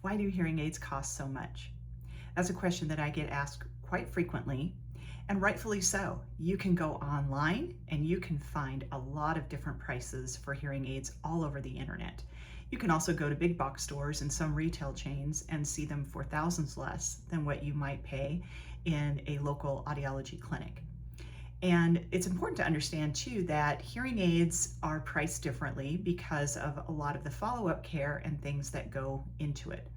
Why do hearing aids cost so much? That's a question that I get asked quite frequently, and rightfully so. You can go online and you can find a lot of different prices for hearing aids all over the internet. You can also go to big box stores and some retail chains and see them for thousands less than what you might pay in a local audiology clinic. And it's important to understand too that hearing aids are priced differently because of a lot of the follow-up care and things that go into it.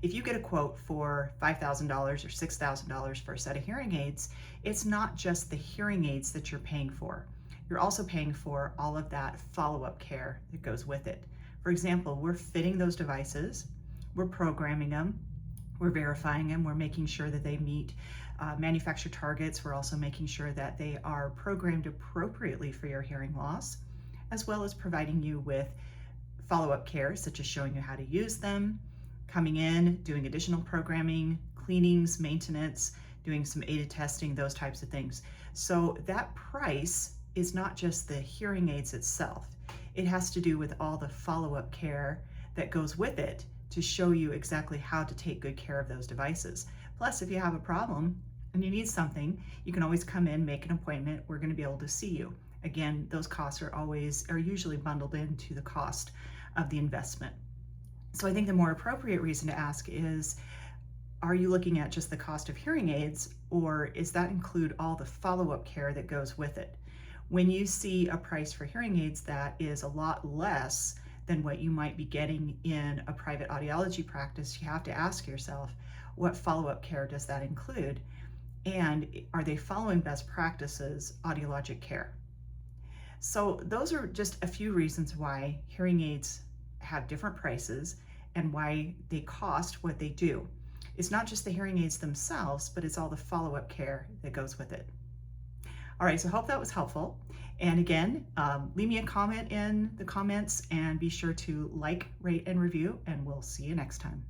If you get a quote for $5,000 or $6,000 for a set of hearing aids, it's not just the hearing aids that you're paying for. You're also paying for all of that follow-up care that goes with it. For example, we're fitting those devices, we're programming them, we're verifying them, we're making sure that they meet manufacturer targets. We're also making sure that they are programmed appropriately for your hearing loss, as well as providing you with follow-up care, such as showing you how to use them, coming in, doing additional programming, cleanings, maintenance, doing some aided testing, those types of things. So that price is not just the hearing aids itself. It has to do with all the follow-up care that goes with it to show you exactly how to take good care of those devices. Plus, if you have a problem and you need something, you can always come in, make an appointment. We're going to be able to see you. Again, those costs are usually bundled into the cost of the investment. So I think the more appropriate reason to ask is, are you looking at just the cost of hearing aids, or does that include all the follow-up care that goes with it? When you see a price for hearing aids that is a lot less than what you might be getting in a private audiology practice, you have to ask yourself, what follow-up care does that include? And are they following best practices audiologic care? So those are just a few reasons why hearing aids have different prices and why they cost what they do. It's not just the hearing aids themselves, but it's all the follow-up care that goes with it. All right, so I hope that was helpful. And again, leave me a comment in the comments and be sure to like, rate, and review, and we'll see you next time.